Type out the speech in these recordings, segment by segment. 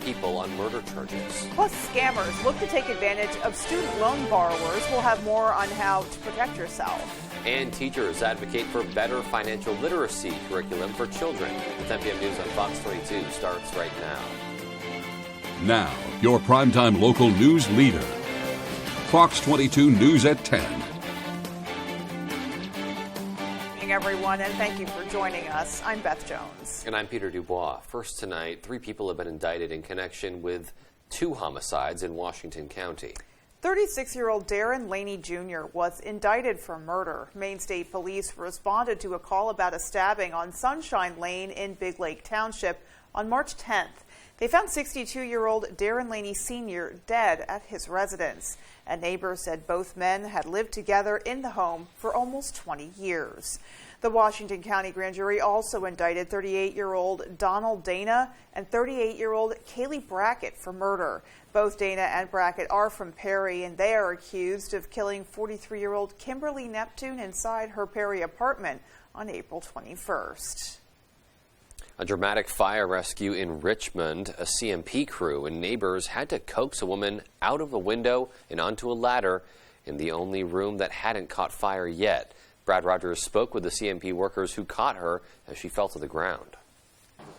people on murder charges. Plus, scammers look to take advantage of student loan borrowers. We'll have more on how to protect yourself. And teachers advocate for better financial literacy curriculum for children. The 10 p.m. news on Fox 22 starts right now. Now, your primetime local news leader. Fox 22 News at 10. Good evening, everyone, and thank you for joining us. I'm Beth Jones. And I'm Peter Dubois. First tonight, 3 people have been indicted in connection with 2 homicides in Washington County. 36-year-old Darren Laney Jr. was indicted for murder. Maine State Police responded to a call about a stabbing on Sunshine Lane in Big Lake Township on March 10th. They found 62-year-old Darren Laney Sr. dead at his residence. A neighbor said both men had lived together in the home for almost 20 years. The Washington County Grand Jury also indicted 38-year-old Donald Dana and 38-year-old Kaylee Brackett for murder. Both Dana and Brackett are from Perry, and they are accused of killing 43-year-old Kimberly Neptune inside her Perry apartment on April 21st. A dramatic fire rescue in Richmond. A CMP crew and neighbors had to coax a woman out of a window and onto a ladder in the only room that hadn't caught fire yet. Brad Rogers spoke with the CMP workers who caught her as she fell to the ground.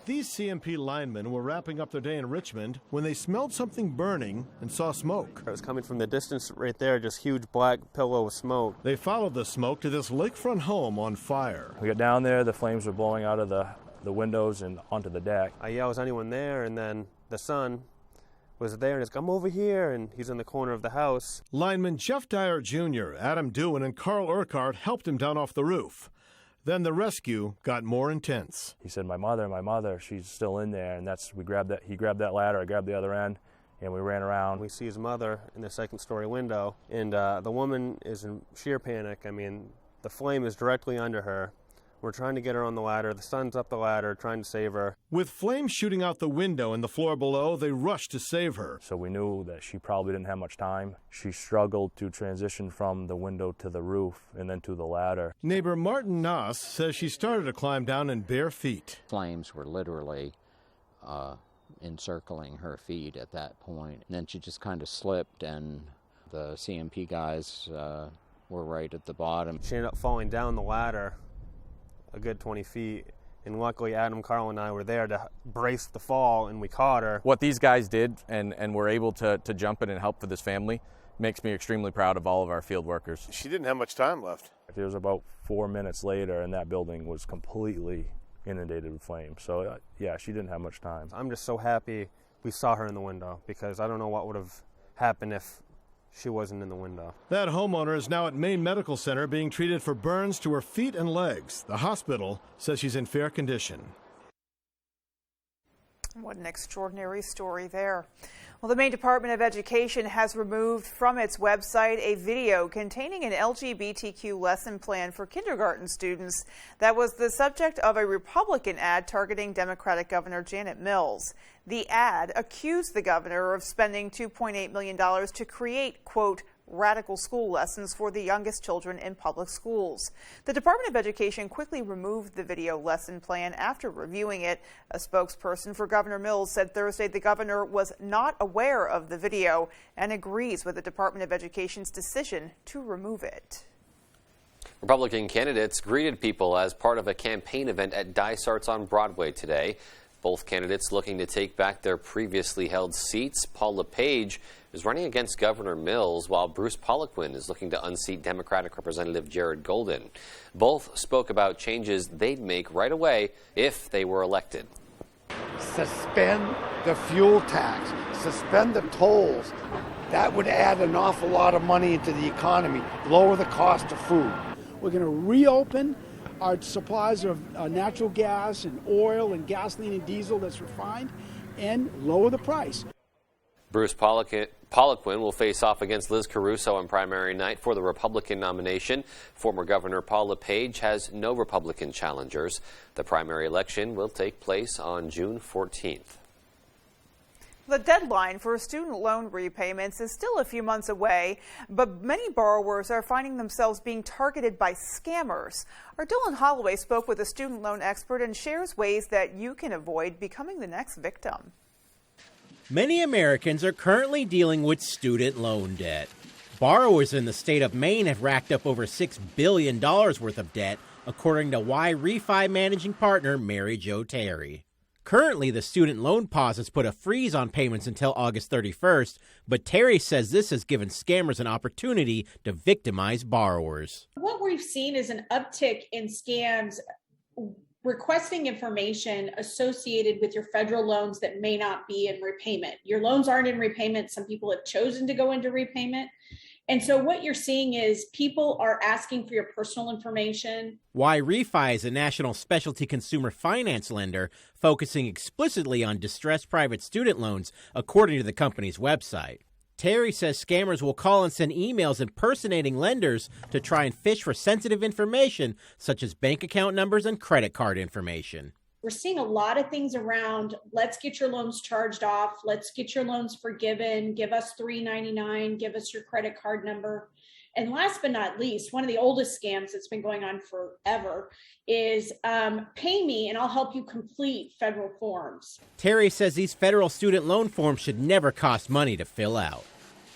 These CMP linemen were wrapping up their day in Richmond when they smelled something burning and saw smoke. It was coming from the distance right there, just huge black pillow of smoke. They followed the smoke to this lakefront home on fire. We got down there, the flames were blowing out of the windows and onto the deck. I yelled, "Is anyone there?" And then the son was there and he's come over here, and he's in the corner of the house. Lineman Jeff Dyer Jr., Adam Dewan, and Carl Urquhart helped him down off the roof. Then the rescue got more intense. He said, my mother, she's still in there. And he grabbed that ladder, I grabbed the other end, and we ran around. We see his mother in the second-story window, and the woman is in sheer panic. I mean, the flame is directly under her. We're trying to get her on the ladder. The son's up the ladder trying to save her. With flames shooting out the window and the floor below, they rushed to save her. So we knew that she probably didn't have much time. She struggled to transition from the window to the roof and then to the ladder. Neighbor Martin Noss says she started to climb down in bare feet. Flames were literally encircling her feet at that point. And then she just kind of slipped, and the CMP guys were right at the bottom. She ended up falling down the ladder a good 20 feet, and luckily Adam, Carl, and I were there to brace the fall, and we caught her. What these guys did and were able to jump in and help for this family makes me extremely proud of all of our field workers. She didn't have much time left. It was about 4 minutes later, and that building was completely inundated with flames. So, yeah, she didn't have much time. I'm just so happy we saw her in the window, because I don't know what would have happened if she wasn't in the window. That homeowner is now at Maine Medical Center being treated for burns to her feet and legs. The hospital says she's in fair condition. What an extraordinary story there. Well, the Maine Department of Education has removed from its website a video containing an LGBTQ lesson plan for kindergarten students that was the subject of a Republican ad targeting Democratic Governor Janet Mills. The ad accused the governor of spending $2.8 million to create, quote, radical school lessons for the youngest children in public schools. The Department of Education quickly removed the video lesson plan after reviewing it. A spokesperson for Governor Mills said Thursday the governor was not aware of the video and agrees with the Department of Education's decision to remove it. Republican candidates greeted people as part of a campaign event at Dysarts on Broadway today. Both candidates looking to take back their previously held seats. Paul LePage is running against Governor Mills, while Bruce Poliquin is looking to unseat Democratic Representative Jared Golden. Both spoke about changes they'd make right away if they were elected. Suspend the fuel tax, suspend the tolls. That would add an awful lot of money into the economy, lower the cost of food. We're going to reopen our supplies of natural gas and oil and gasoline and diesel that's refined and lower the price. Bruce Poliquin will face off against Liz Caruso on primary night for the Republican nomination. Former Governor Paul LePage has no Republican challengers. The primary election will take place on June 14th. The deadline for student loan repayments is still a few months away, but many borrowers are finding themselves being targeted by scammers. Our Dylan Holloway spoke with a student loan expert and shares ways that you can avoid becoming the next victim. Many Americans are currently dealing with student loan debt. Borrowers in the state of Maine have racked up over $6 billion worth of debt, according to Y-Refi managing partner Mary Jo Terry. Currently, the student loan pause has put a freeze on payments until August 31st, but Terry says this has given scammers an opportunity to victimize borrowers. What we've seen is an uptick in scams requesting information associated with your federal loans that may not be in repayment. Your loans aren't in repayment. Some people have chosen to go into repayment. And so what you're seeing is people are asking for your personal information. Y-Refi is a national specialty consumer finance lender focusing explicitly on distressed private student loans, according to the company's website. Terry says scammers will call and send emails impersonating lenders to try and fish for sensitive information, such as bank account numbers and credit card information. We're seeing a lot of things around, let's get your loans charged off, let's get your loans forgiven, give us $3.99, give us your credit card number. And last but not least, one of the oldest scams that's been going on forever is pay me and I'll help you complete federal forms. Terry says these federal student loan forms should never cost money to fill out.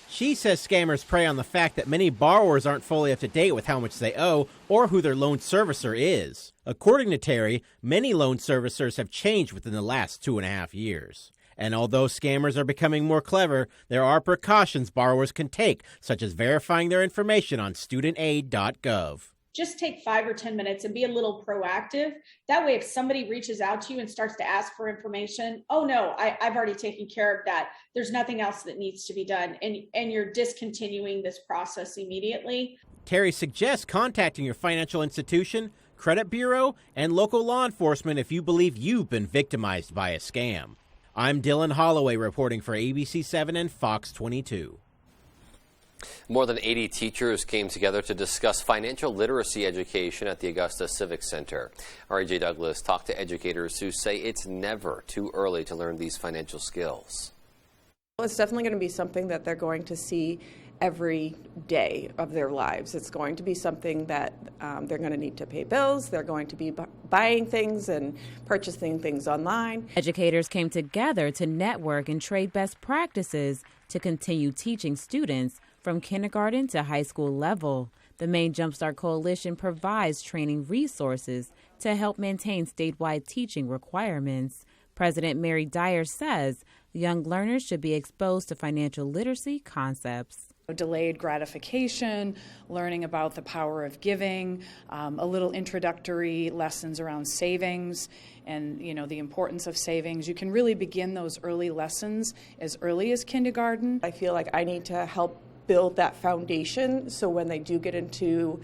She says scammers prey on the fact that many borrowers aren't fully up to date with how much they owe or who their loan servicer is. According to Terry, many loan servicers have changed within the last 2.5 years. And although scammers are becoming more clever, there are precautions borrowers can take, such as verifying their information on studentaid.gov. Just take 5 or 10 minutes and be a little proactive. That way, if somebody reaches out to you and starts to ask for information, oh no, I've already taken care of that. There's nothing else that needs to be done. And you're discontinuing this process immediately. Terry suggests contacting your financial institution, credit bureau, and local law enforcement if you believe you've been victimized by a scam. I'm Dylan Holloway reporting for ABC7 and Fox 22. More than 80 teachers came together to discuss financial literacy education at the Augusta Civic Center. R.A.J. Douglas talked to educators who say it's never too early to learn these financial skills. Well, it's definitely going to be something that they're going to see every day of their lives. It's going to be something that they're going to need to pay bills. They're going to be buying things and purchasing things online. Educators came together to network and trade best practices to continue teaching students from kindergarten to high school level. The Maine Jumpstart Coalition provides training resources to help maintain statewide teaching requirements. President Mary Dyer says young learners should be exposed to financial literacy concepts. Delayed gratification, learning about the power of giving, a little introductory lessons around savings and the importance of savings. You can really begin those early lessons as early as kindergarten. I feel like I need to help build that foundation so when they do get into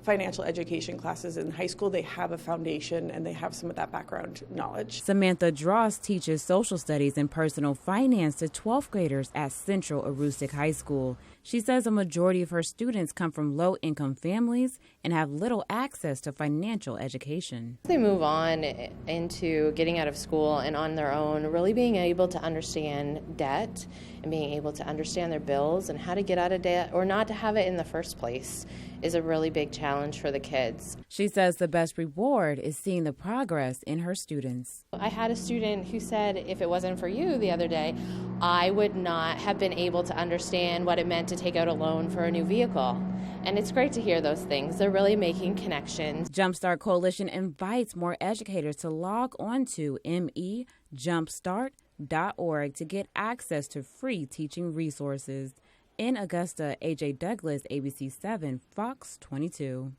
financial education classes in high school, they have a foundation and they have some of that background knowledge. Samantha Dross teaches social studies and personal finance to 12th graders at Central Aroostook High School. She says a majority of her students come from low-income families and have little access to financial education. They move on into getting out of school and on their own, really being able to understand debt and being able to understand their bills and how to get out of debt or not to have it in the first place is a really big challenge for the kids. She says the best reward is seeing the progress in her students. I had a student who said, if it wasn't for you the other day, I would not have been able to understand what it meant to take out a loan for a new vehicle. And it's great to hear those things. They're really making connections. Jumpstart Coalition invites more educators to log on to mejumpstart.org to get access to free teaching resources. In Augusta, A.J. Douglas, ABC7, Fox 22.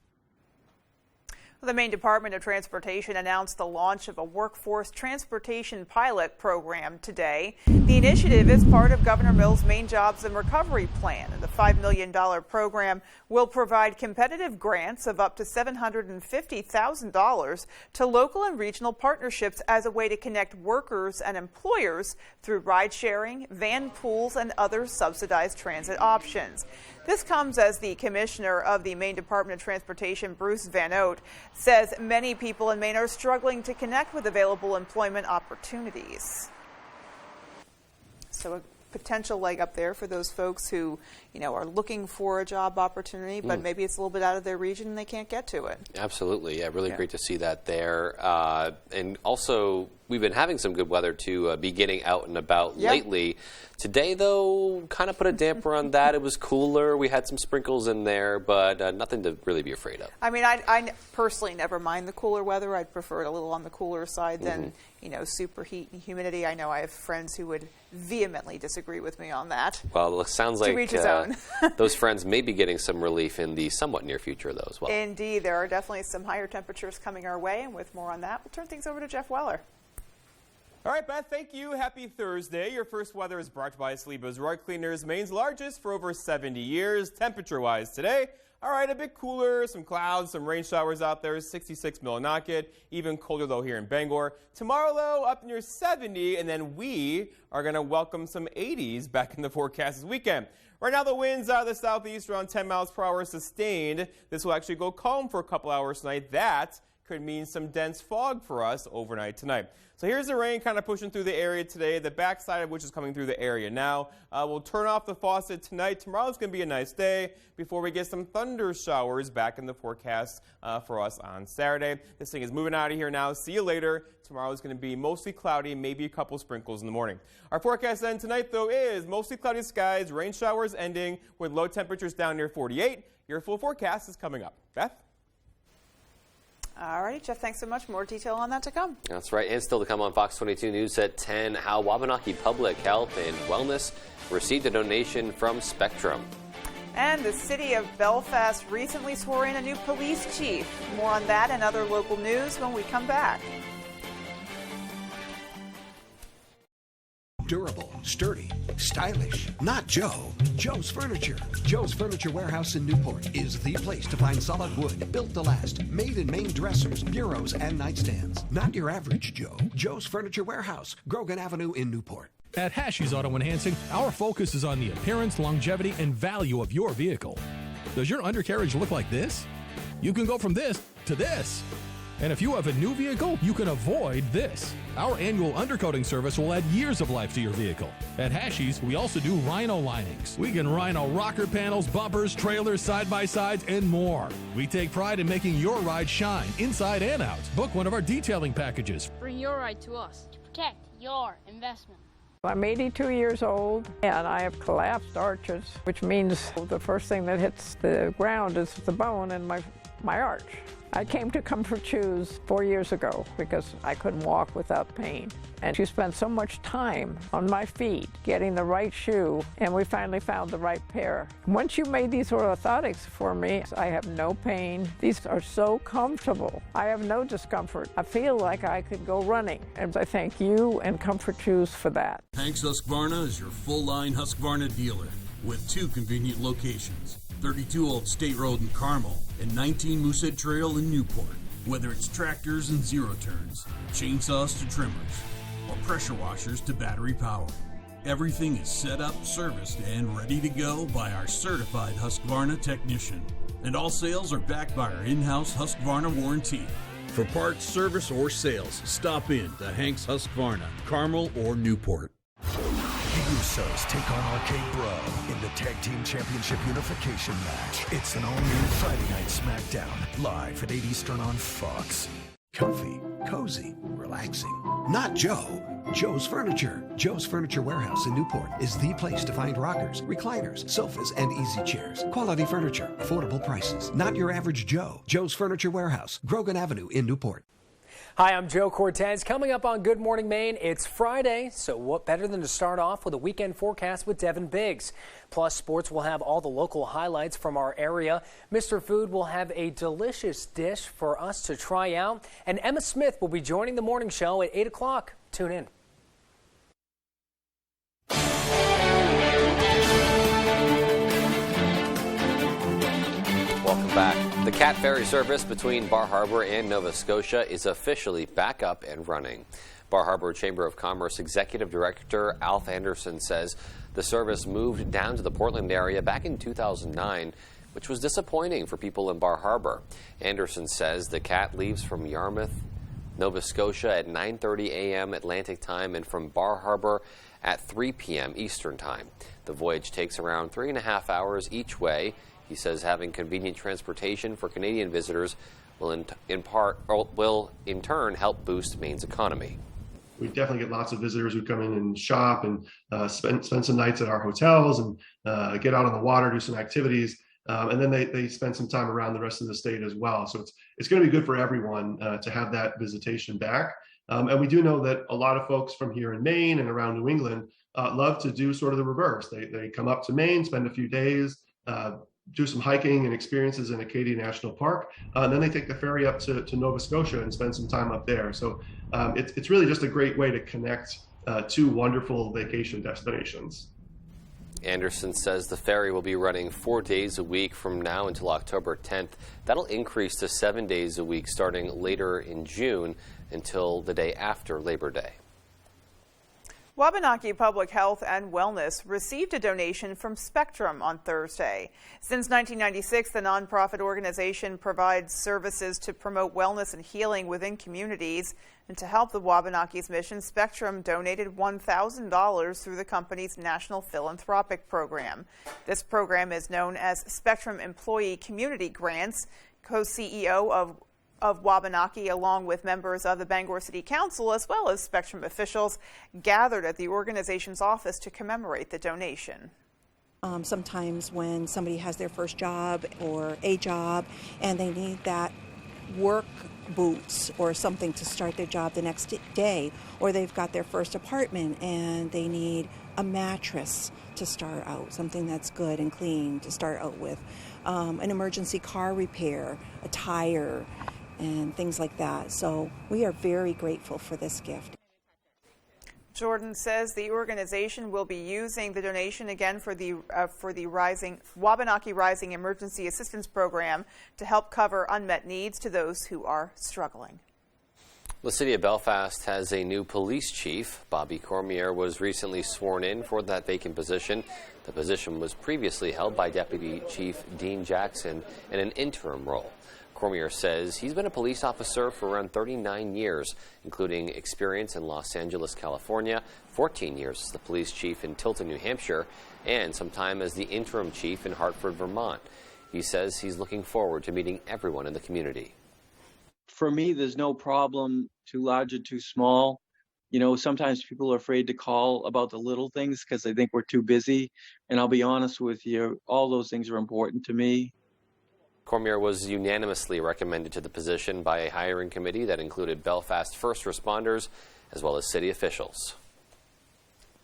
The Maine Department of Transportation announced the launch of a workforce transportation pilot program today. The initiative is part of Governor Mills' Maine Jobs and Recovery Plan, and the $5 million program will provide competitive grants of up to $750,000 to local and regional partnerships as a way to connect workers and employers through ride-sharing, van pools, and other subsidized transit options. This comes as the commissioner of the Maine Department of Transportation, Bruce Van Oat, says many people in Maine are struggling to connect with available employment opportunities. So a potential leg up there for those folks who, are looking for a job opportunity, but maybe it's a little bit out of their region and they can't get to it. Absolutely. Yeah, really great to see that there. And also we've been having some good weather to be getting out and about lately. Today, though, kind of put a damper on that. It was cooler. We had some sprinkles in there, but nothing to really be afraid of. I mean, I personally never mind the cooler weather. I'd prefer it a little on the cooler side than, super heat and humidity. I know I have friends who would vehemently disagree with me on that. Well, it sounds like each his own. those friends may be getting some relief in the somewhat near future, though, as well. Indeed. There are definitely some higher temperatures coming our way, and with more on that, we'll turn things over to Jeff Weller. All right, Beth, thank you. Happy Thursday. Your first weather is brought to you by Saliba's Rug Cleaners, Maine's largest for over 70 years. Temperature-wise today, all right, a bit cooler, some clouds, some rain showers out there, 66 Millinocket, even colder, though, here in Bangor. Tomorrow, though, up near 70, and then we are going to welcome some 80s back in the forecast this weekend. Right now, the winds out of the southeast around 10 miles per hour sustained. This will actually go calm for a couple hours tonight. That could mean some dense fog for us overnight tonight. So here's the rain kind of pushing through the area today, the backside of which is coming through the area now. We'll turn off the faucet tonight. Tomorrow's going to be a nice day before we get some thunder showers back in the forecast for us on Saturday. This thing is moving out of here now. See you later. Tomorrow is going to be mostly cloudy, maybe a couple sprinkles in the morning. Our forecast then tonight, though, is mostly cloudy skies, rain showers ending with low temperatures down near 48. Your full forecast is coming up. Beth? All right, Jeff, thanks so much. More detail on that to come. That's right. And still to come on Fox 22 News at 10, how Wabanaki Public Health and Wellness received a donation from Spectrum. And the city of Belfast recently swore in a new police chief. More on that and other local news when we come back. Durable, sturdy, stylish. Not Joe. Joe's Furniture. Joe's Furniture Warehouse in Newport is the place to find solid wood, built to last, made in Maine dressers, bureaus, and nightstands. Not your average Joe. Joe's Furniture Warehouse, Grogan Avenue in Newport. At Hashie's Auto Enhancing, our focus is on the appearance, longevity, and value of your vehicle. Does your undercarriage look like this? You can go from this to this. And if you have a new vehicle, you can avoid this. Our annual undercoating service will add years of life to your vehicle. At Hashie's, we also do rhino linings. We can rhino rocker panels, bumpers, trailers, side-by-sides, and more. We take pride in making your ride shine, inside and out. Book one of our detailing packages. Bring your ride to us to protect your investment. I'm 82 years old and I have collapsed arches, which means the first thing that hits the ground is the bone in my arch. I came to Comfort Shoes 4 years ago because I couldn't walk without pain. And she spent so much time on my feet getting the right shoe, and we finally found the right pair. Once you made these orthotics for me, I have no pain. These are so comfortable. I have no discomfort. I feel like I could go running, and I thank you and Comfort Shoes for that. Hanks Husqvarna is your full-line Husqvarna dealer with 2 convenient locations. 32 Old State Road in Carmel and 19 Moosehead Trail in Newport. Whether it's tractors and zero turns, chainsaws to trimmers, or pressure washers to battery power, everything is set up, serviced, and ready to go by our certified Husqvarna technician. And all sales are backed by our in-house Husqvarna warranty. For parts, service, or sales, stop in to Hanks Husqvarna, Carmel or Newport. The Usos take on Arcade Bro in the Tag Team Championship Unification match. It's an all-new Friday Night SmackDown, live at 8 Eastern on Fox. Comfy, cozy, relaxing. Not Joe. Joe's Furniture. Joe's Furniture Warehouse in Newport is the place to find rockers, recliners, sofas, and easy chairs. Quality furniture, affordable prices. Not your average Joe. Joe's Furniture Warehouse, Grogan Avenue in Newport. Hi, I'm Joe Cortez. Coming up on Good Morning Maine, it's Friday, so what better than to start off with a weekend forecast with Devin Biggs. Plus, sports will have all the local highlights from our area. Mr. Food will have a delicious dish for us to try out. And Emma Smith will be joining the morning show at 8 o'clock. Tune in. Welcome back. The Cat Ferry service between Bar Harbor and Nova Scotia is officially back up and running. Bar Harbor Chamber of Commerce Executive Director Alf Anderson says the service moved down to the Portland area back in 2009, which was disappointing for people in Bar Harbor. Anderson says the Cat leaves from Yarmouth, Nova Scotia at 9:30 a.m. Atlantic time and from Bar Harbor at 3 p.m. Eastern time. The voyage takes around 3.5 hours each way. He says having convenient transportation for Canadian visitors will in turn help boost Maine's economy. We definitely get lots of visitors who come in and shop and spend some nights at our hotels and get out on the water, do some activities. And then they spend some time around the rest of the state as well. So it's going to be good for everyone to have that visitation back. And we do know that a lot of folks from here in Maine and around New England love to do sort of the reverse. They come up to Maine, spend a few days, do some hiking and experiences in Acadia National Park, and then they take the ferry up to Nova Scotia and spend some time up there. So it's really just a great way to connect two wonderful vacation destinations. Anderson says the ferry will be running 4 days a week from now until October 10th. That'll increase to 7 days a week starting later in June until the day after Labor Day. Wabanaki Public Health and Wellness received a donation from Spectrum on Thursday. Since 1996, the nonprofit organization provides services to promote wellness and healing within communities. And to help the Wabanaki's mission, Spectrum donated $1,000 through the company's National Philanthropic Program. This program is known as Spectrum Employee Community Grants. Co-CEO of Wabanaki, along with members of the Bangor City Council, as well as Spectrum officials, gathered at the organization's office to commemorate the donation. Sometimes when somebody has their first job or a job and they need that work boots or something to start their job the next day, or they've got their first apartment and they need a mattress to start out, something that's good and clean to start out with, an emergency car repair, a tire, and things like that. So we are very grateful for this gift. Jordan says the organization will be using the donation again for the Wabanaki Rising Emergency Assistance Program to help cover unmet needs to those who are struggling. The city of Belfast has a new police chief. Bobby Cormier was recently sworn in for that vacant position. The position was previously held by Deputy Chief Dean Jackson in an interim role. Cormier says he's been a police officer for around 39 years, including experience in Los Angeles, California, 14 years as the police chief in Tilton, New Hampshire, and some time as the interim chief in Hartford, Vermont. He says he's looking forward to meeting everyone in the community. For me, there's no problem too large or too small. You know, sometimes people are afraid to call about the little things because they think we're too busy. And I'll be honest with you, all those things are important to me. Cormier was unanimously recommended to the position by a hiring committee that included Belfast first responders as well as city officials.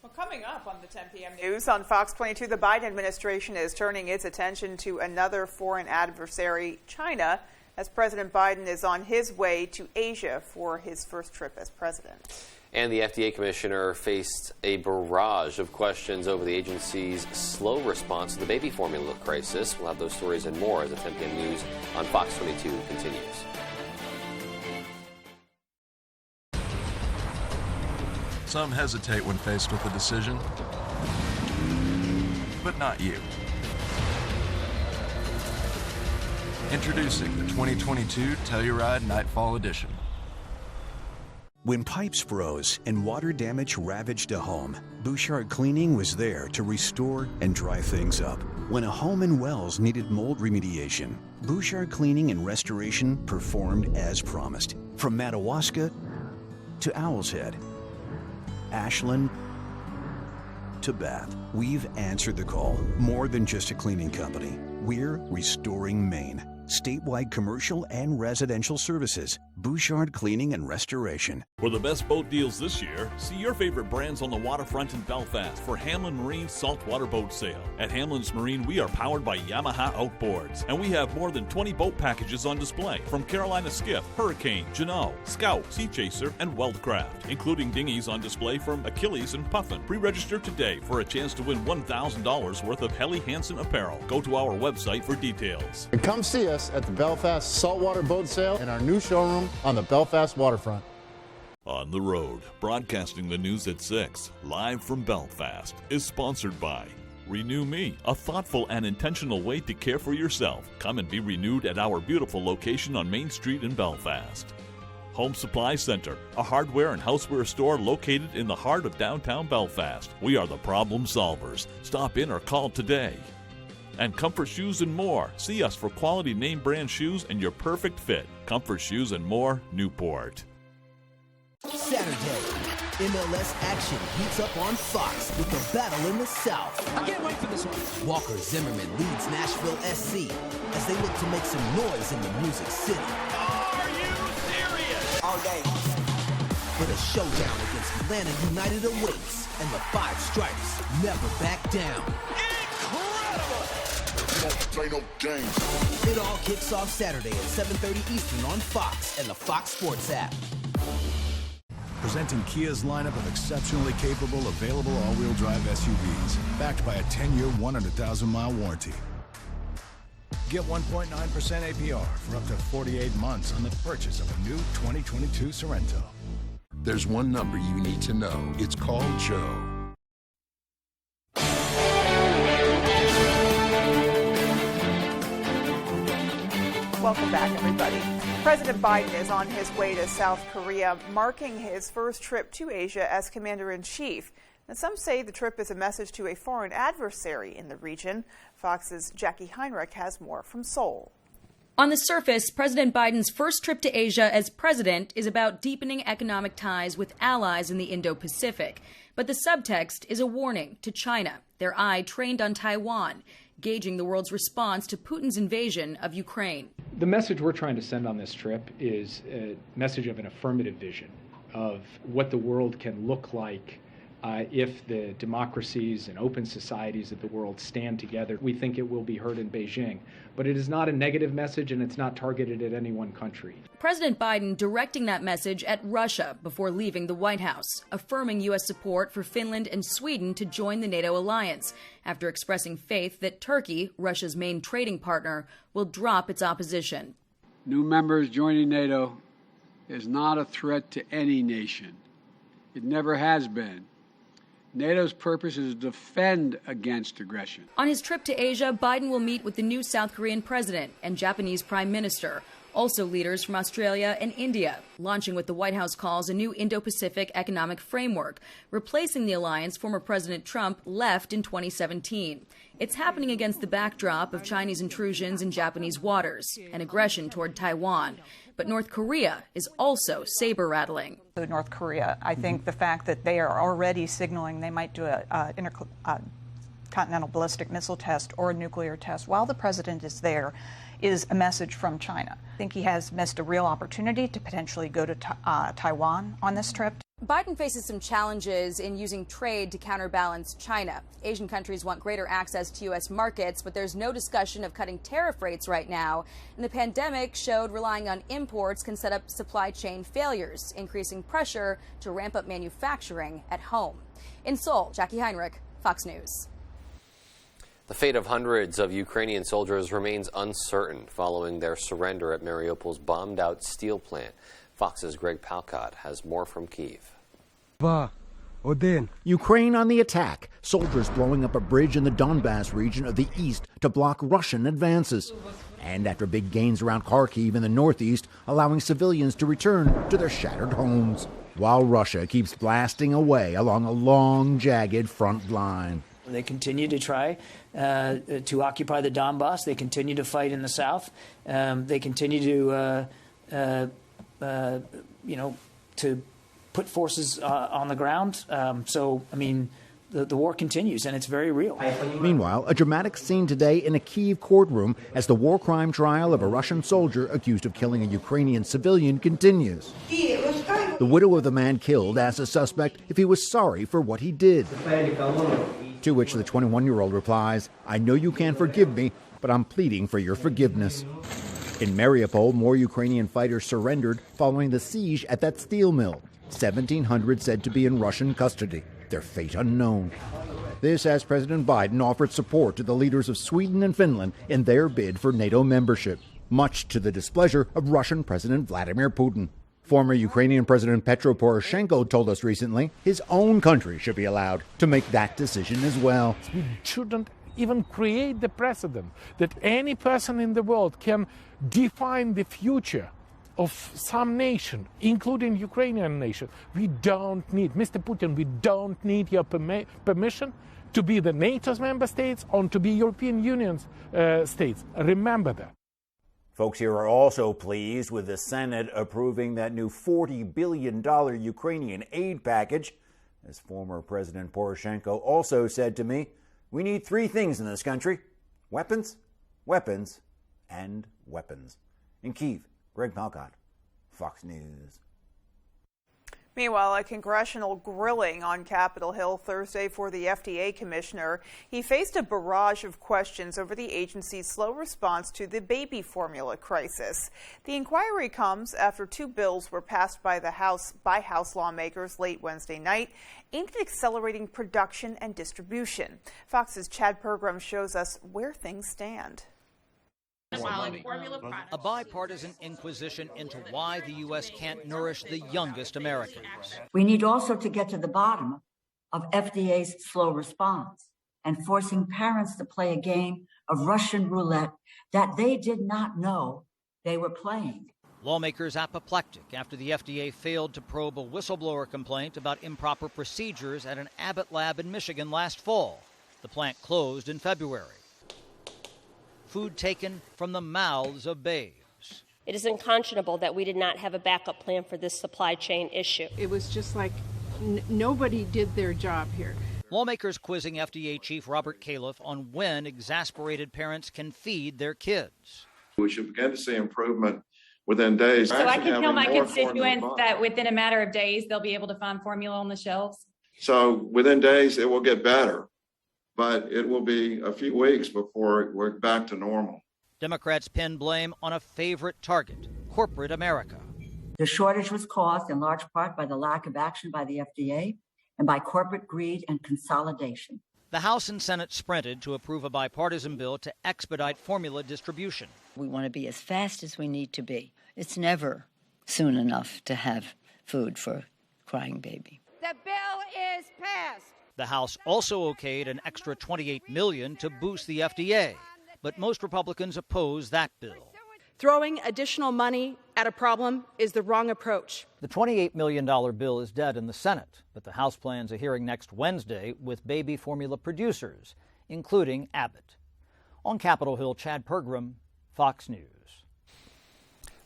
Well, coming up on the 10 p.m. news on Fox 22, the Biden administration is turning its attention to another foreign adversary, China, as President Biden is on his way to Asia for his first trip as president. And the FDA commissioner faced a barrage of questions over the agency's slow response to the baby formula crisis. We'll have those stories and more as the 10 p.m. news on Fox 22 continues. Some hesitate when faced with a decision, but not you. Introducing the 2022 Telluride Nightfall Edition. When pipes froze and water damage ravaged a home, Bouchard Cleaning was there to restore and dry things up. When a home in Wells needed mold remediation, Bouchard Cleaning and Restoration performed as promised. From Madawaska to Owl's Head, Ashland to Bath, we've answered the call. More than just a cleaning company, we're restoring Maine. Statewide commercial and residential services. Bouchard Cleaning and Restoration. For the best boat deals this year, see your favorite brands on the waterfront in Belfast for Hamlin Marine's saltwater boat sale. At Hamlin's Marine, we are powered by Yamaha Outboards, and we have more than 20 boat packages on display from Carolina Skiff, Hurricane, Jeanneau, Scout, Sea Chaser, and Weldcraft, including dinghies on display from Achilles and Puffin. Pre-register today for a chance to win $1,000 worth of Helly Hansen apparel. Go to our website for details. And come see us at the Belfast Saltwater Boat Sale in our new showroom on the Belfast waterfront. On the Road, broadcasting the news at 6, live from Belfast, is sponsored by Renew Me, a thoughtful and intentional way to care for yourself. Come and be renewed at our beautiful location on Main Street in Belfast. Home Supply Center, a hardware and houseware store located in the heart of downtown Belfast. We are the problem solvers. Stop in or call today. And Comfort Shoes and More. See us for quality name brand shoes and your perfect fit. Comfort Shoes and More, Newport. Saturday, MLS action heats up on Fox with the battle in the South. I can't wait for this one. Walker Zimmerman leads Nashville SC as they look to make some noise in the Music City. Are you serious? All day. But a showdown against Atlanta United awaits, and the Five Stripes never back down. Incredible! Don't play no games. It all kicks off Saturday at 7:30 Eastern on Fox and the Fox Sports app. Presenting Kia's lineup of exceptionally capable, available all-wheel drive SUVs, backed by a 10-year, 100,000-mile warranty. Get 1.9% APR for up to 48 months on the purchase of a new 2022 Sorento. There's one number you need to know. It's called Joe. Welcome back, everybody. President Biden is on his way to South Korea, marking his first trip to Asia as commander-in-chief. And some say the trip is a message to a foreign adversary in the region. Fox's Jackie Heinrich has more from Seoul. On the surface, President Biden's first trip to Asia as president is about deepening economic ties with allies in the Indo-Pacific. But the subtext is a warning to China, their eye trained on Taiwan, gauging the world's response to Putin's invasion of Ukraine. The message we're trying to send on this trip is a message of an affirmative vision of what the world can look like if the democracies and open societies of the world stand together. We think it will be heard in Beijing. But it is not a negative message, and it's not targeted at any one country. President Biden directing that message at Russia before leaving the White House, affirming U.S. support for Finland and Sweden to join the NATO alliance, after expressing faith that Turkey, Russia's main trading partner, will drop its opposition. New members joining NATO is not a threat to any nation. It never has been. NATO's purpose is to defend against aggression. On his trip to Asia, Biden will meet with the new South Korean president and Japanese prime minister, also leaders from Australia and India, launching what the White House calls a new Indo-Pacific economic framework, replacing the alliance former President Trump left in 2017. It's happening against the backdrop of Chinese intrusions in Japanese waters and aggression toward Taiwan. But North Korea is also saber-rattling. North Korea, I think the fact that they are already signaling they might do a intercontinental ballistic missile test or a nuclear test while the president is there is a message from China. I think he has missed a real opportunity to potentially go to Taiwan on this trip. Biden faces some challenges in using trade to counterbalance China. Asian countries want greater access to U.S. markets, but there's no discussion of cutting tariff rates right now. And the pandemic showed relying on imports can set up supply chain failures, increasing pressure to ramp up manufacturing at home. In Seoul, Jackie Heinrich, Fox News. The fate of hundreds of Ukrainian soldiers remains uncertain following their surrender at Mariupol's bombed-out steel plant. Fox's Greg Palcott has more from Kyiv. Ukraine on the attack. Soldiers blowing up a bridge in the Donbas region of the east to block Russian advances. And after big gains around Kharkiv in the northeast, allowing civilians to return to their shattered homes. While Russia keeps blasting away along a long, jagged front line. They continue to try to occupy the Donbass. They continue to fight in the south. They continue to to put forces on the ground. The war continues, and it's very real. Meanwhile, a dramatic scene today in a Kyiv courtroom as the war crime trial of a Russian soldier accused of killing a Ukrainian civilian continues. The widow of the man killed asked the suspect if he was sorry for what he did. To which the 21-year-old replies, "I know you can't forgive me, but I'm pleading for your forgiveness." In Mariupol, more Ukrainian fighters surrendered following the siege at that steel mill. 1,700 said to be in Russian custody, their fate unknown. This as President Biden offered support to the leaders of Sweden and Finland in their bid for NATO membership, much to the displeasure of Russian President Vladimir Putin. Former Ukrainian President Petro Poroshenko told us recently his own country should be allowed to make that decision as well. We shouldn't even create the precedent that any person in the world can define the future of some nation, including Ukrainian nation. We don't need, Mr. Putin, we don't need your permission to be the NATO's member states or to be European Union's states. Remember that. Folks here are also pleased with the Senate approving that new $40 billion Ukrainian aid package. As former President Poroshenko also said to me, we need three things in this country: weapons, weapons, and weapons. In Kyiv, Greg Malcott, Fox News. Meanwhile, a congressional grilling on Capitol Hill Thursday for the FDA commissioner. He faced a barrage of questions over the agency's slow response to the baby formula crisis. The inquiry comes after two bills were passed by House lawmakers late Wednesday night, aimed at accelerating production and distribution. Fox's Chad Pergram shows us where things stand. A bipartisan inquisition into why the U.S. can't nourish the youngest Americans. We need also to get to the bottom of FDA's slow response and forcing parents to play a game of Russian roulette that they did not know they were playing. Lawmakers apoplectic after the FDA failed to probe a whistleblower complaint about improper procedures at an Abbott lab in Michigan last fall. The plant closed in February. Food taken from the mouths of babes. It is unconscionable that we did not have a backup plan for this supply chain issue. It was just like nobody did their job here. Lawmakers quizzing FDA Chief Robert Califf on when exasperated parents can feed their kids. We should begin to see improvement within days. So I can tell my constituents that within a matter of days, they'll be able to find formula on the shelves? So within days, it will get better. But it will be a few weeks before we're back to normal. Democrats pin blame on a favorite target, corporate America. The shortage was caused in large part by the lack of action by the FDA and by corporate greed and consolidation. The House and Senate sprinted to approve a bipartisan bill to expedite formula distribution. We want to be as fast as we need to be. It's never soon enough to have food for a crying baby. The bill is passed. The House also okayed an extra $28 million to boost the FDA, but most Republicans oppose that bill. Throwing additional money at a problem is the wrong approach. The $28 million bill is dead in the Senate, but the House plans a hearing next Wednesday with baby formula producers, including Abbott. On Capitol Hill, Chad Pergram, Fox News.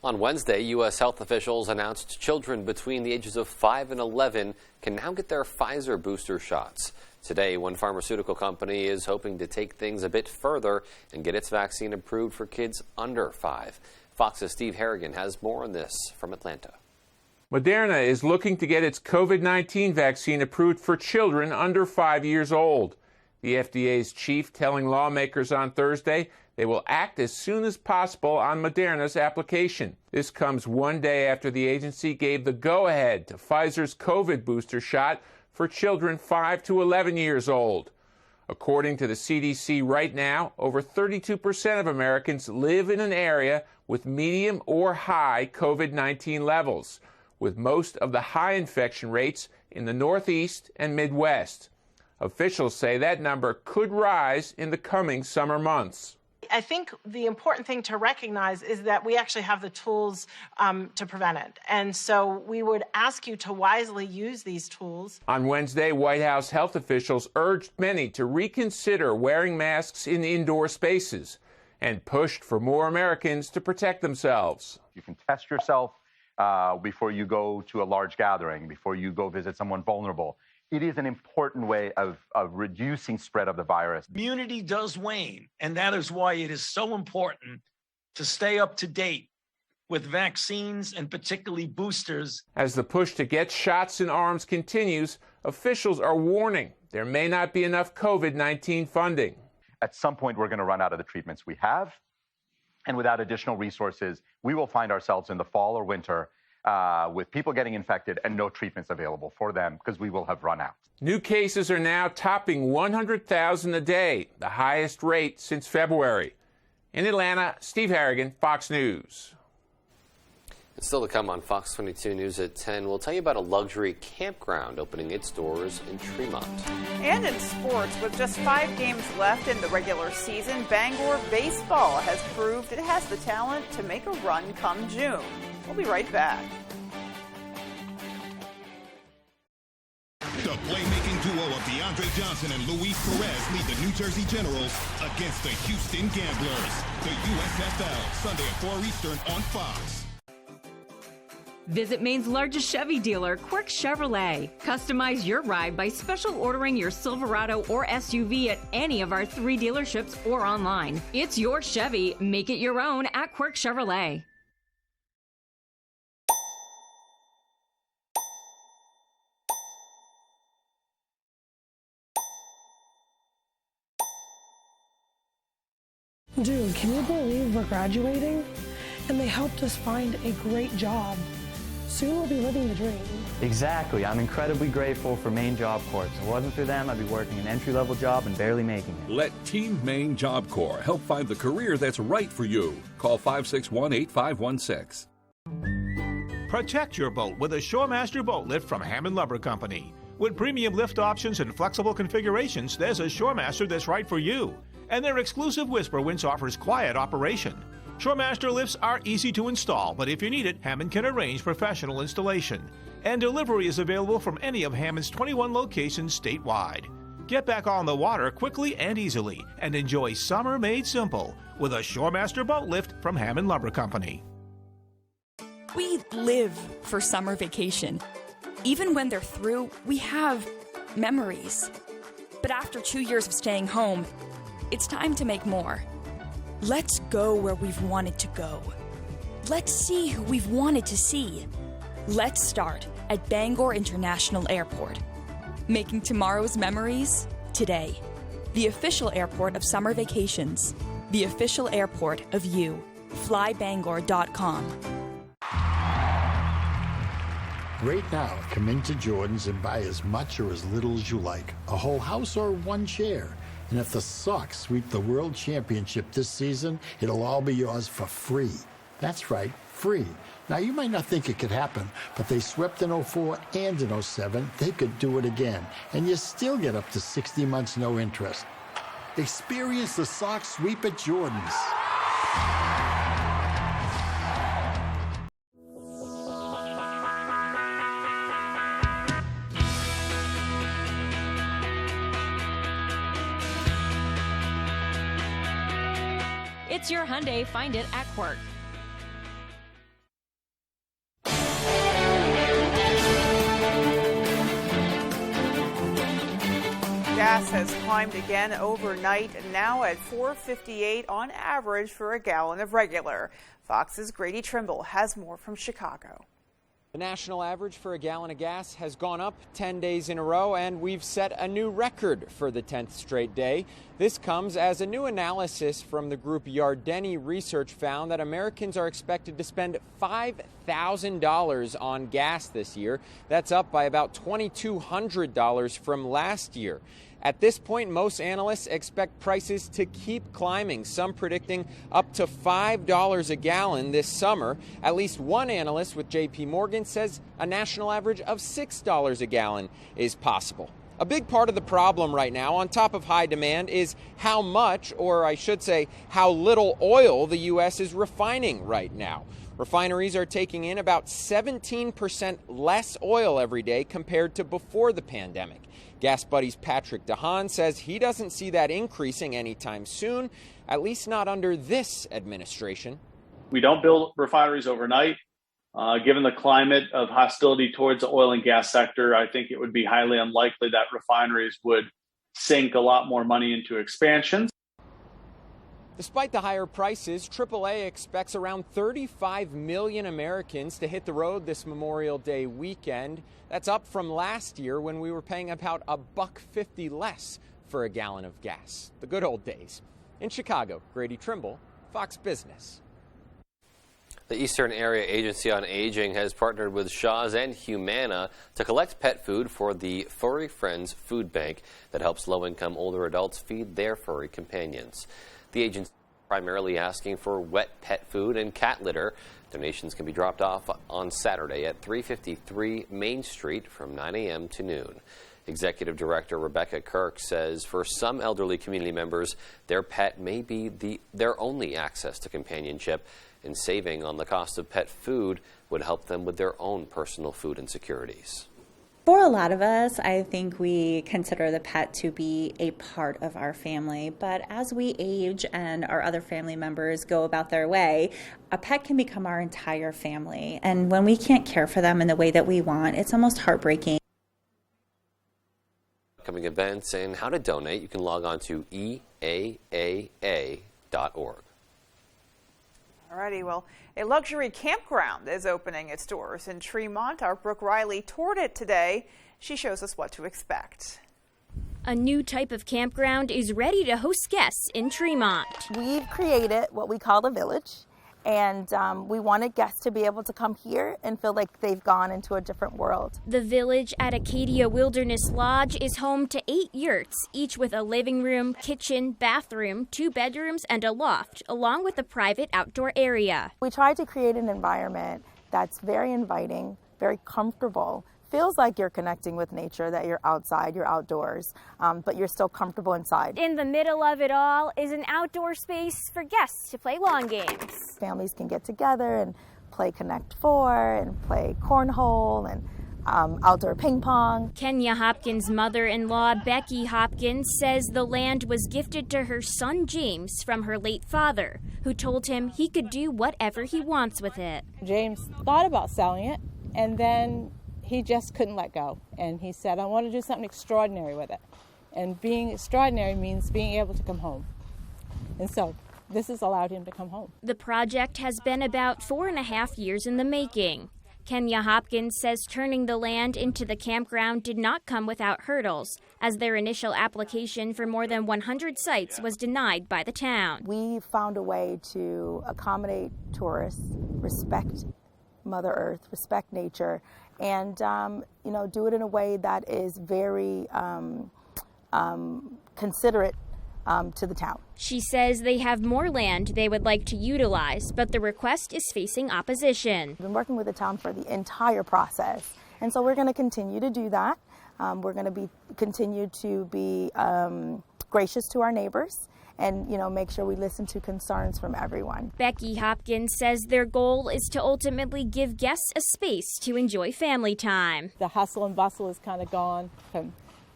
On Wednesday, U.S. health officials announced children between the ages of 5 and 11 can now get their Pfizer booster shots. Today, one pharmaceutical company is hoping to take things a bit further and get its vaccine approved for kids under 5. Fox's Steve Harrigan has more on this from Atlanta. Moderna is looking to get its COVID-19 vaccine approved for children under 5 years old. The FDA's chief telling lawmakers on Thursday they will act as soon as possible on Moderna's application. This comes one day after the agency gave the go-ahead to Pfizer's COVID booster shot for children 5 to 11 years old. According to the CDC right now, over 32% of Americans live in an area with medium or high COVID-19 levels, with most of the high infection rates in the Northeast and Midwest. Officials say that number could rise in the coming summer months. I think the important thing to recognize is that we actually have the tools to prevent it. And so we would ask you to wisely use these tools. On Wednesday, White House health officials urged many to reconsider wearing masks in indoor spaces and pushed for more Americans to protect themselves. You can test yourself before you go to a large gathering, before you go visit someone vulnerable. It is an important way of reducing spread of the virus. Immunity does wane, and that is why it is so important to stay up to date with vaccines and particularly boosters. As the push to get shots in arms continues, officials are warning there may not be enough COVID-19 funding. At some point, we're going to run out of the treatments we have, and without additional resources, we will find ourselves in the fall or winter with people getting infected and no treatments available for them because we will have run out. New cases are now topping 100,000 a day, the highest rate since February. In Atlanta, Steve Harrigan, Fox News. And still to come on Fox 22 News at 10, we'll tell you about a luxury campground opening its doors in Tremont. And in sports, with just 5 games left in the regular season, Bangor baseball has proved it has the talent to make a run come June. We'll be right back. The playmaking duo of DeAndre Johnson and Luis Perez lead the New Jersey Generals against the Houston Gamblers. The USFL, Sunday at 4 Eastern on Fox. Visit Maine's largest Chevy dealer, Quirk Chevrolet. Customize your ride by special ordering your Silverado or SUV at any of our 3 dealerships or online. It's your Chevy. Make it your own at Quirk Chevrolet. Dude, can you believe we're graduating? And they helped us find a great job. Soon we'll be living the dream. Exactly. I'm incredibly grateful for Maine Job Corps. If it wasn't for them, I'd be working an entry-level job and barely making it. Let Team Maine Job Corps help find the career that's right for you. Call 561-8516. Protect your boat with a Shoremaster boat lift from Hammond Lumber Company. With premium lift options and flexible configurations, there's a Shoremaster that's right for you. And their exclusive Whisper winch offers quiet operation. Shoremaster lifts are easy to install, but if you need it, Hammond can arrange professional installation. And delivery is available from any of Hammond's 21 locations statewide. Get back on the water quickly and easily and enjoy summer made simple with a Shoremaster boat lift from Hammond Lumber Company. We live for summer vacation. Even when they're through, we have memories. But after 2 years of staying home, it's time to make more. Let's go where we've wanted to go. Let's see who we've wanted to see. Let's start at Bangor International Airport. Making tomorrow's memories today. The official airport of summer vacations. The official airport of you. FlyBangor.com. Right now, come into Jordan's and buy as much or as little as you like. A whole house or one chair. And if the Sox sweep the World Championship this season, it'll all be yours for free. That's right, free. Now, you might not think it could happen, but they swept in 04 and in 07. They could do it again. And you still get up to 60 months no interest. Experience the Sox sweep at Jordan's. It's your Hyundai. Find it at Quirk. Gas has climbed again overnight, now at $4.58 on average for a gallon of regular. Fox's Grady Trimble has more from Chicago. The national average for a gallon of gas has gone up 10 days in a row, and we've set a new record for the 10th straight day. This comes as a new analysis from the group Yardeni Research found that Americans are expected to spend $5,000 on gas this year. That's up by about $2,200 from last year. At this point, most analysts expect prices to keep climbing, some predicting up to $5 a gallon this summer. At least one analyst with J.P. Morgan says a national average of $6 a gallon is possible. A big part of the problem right now, on top of high demand, is how much, or I should say, how little oil the U.S. is refining right now. Refineries are taking in about 17% less oil every day compared to before the pandemic. Gas Buddy's Patrick DeHaan says he doesn't see that increasing anytime soon, at least not under this administration. We don't build refineries overnight. Given the climate of hostility towards the oil and gas sector, I think it would be highly unlikely that refineries would sink a lot more money into expansions. Despite the higher prices, AAA expects around 35 million Americans to hit the road this Memorial Day weekend. That's up from last year when we were paying about $1.50 less for a gallon of gas. The good old days. In Chicago, Grady Trimble, Fox Business. The Eastern Area Agency on Aging has partnered with Shaw's and Humana to collect pet food for the Furry Friends Food Bank that helps low-income older adults feed their furry companions. The agency is primarily asking for wet pet food and cat litter. Donations can be dropped off on Saturday at 353 Main Street from 9 a.m. to noon. Executive Director Rebecca Kirk says for some elderly community members, their pet may be their only access to companionship, and saving on the cost of pet food would help them with their own personal food insecurities. For a lot of us, I think we consider the pet to be a part of our family, but as we age and our other family members go about their way, a pet can become our entire family. And when we can't care for them in the way that we want, it's almost heartbreaking. Upcoming events and how to donate, you can log on to eaaa.org. Alrighty, well, a luxury campground is opening its doors in Tremont. Our Brooke Riley toured it today. She shows us what to expect. A new type of campground is ready to host guests in Tremont. We've created what we call the village, and we wanted guests to be able to come here and feel like they've gone into a different world. The village at Acadia Wilderness Lodge is home to 8 yurts, each with a living room, kitchen, bathroom, 2 bedrooms, and a loft, along with a private outdoor area. We tried to create an environment that's very inviting, very comfortable. Feels like you're connecting with nature, that you're outside, you're outdoors, but you're still comfortable inside. In the middle of it all is an outdoor space for guests to play lawn games. Families can get together and play Connect Four and play cornhole and outdoor ping pong. Kenya Hopkins' mother-in-law, Becky Hopkins, says the land was gifted to her son James from her late father, who told him he could do whatever he wants with it. James thought about selling it, and then he just couldn't let go. And he said, I want to do something extraordinary with it. And being extraordinary means being able to come home. And so this has allowed him to come home. The project has been about 4.5 years in the making. Kenya Hopkins says turning the land into the campground did not come without hurdles, as their initial application for more than 100 sites was denied by the town. We found a way to accommodate tourists, respect Mother Earth, respect nature, and do it in a way that is very considerate to the town. She says they have more land they would like to utilize, but the request is facing opposition. We've been working with the town for the entire process, and so we're going to continue to do that. We're going to continue to be gracious to our neighbors, and make sure we listen to concerns from everyone. Becky Hopkins says their goal is to ultimately give guests a space to enjoy family time. The hustle and bustle is kind of gone.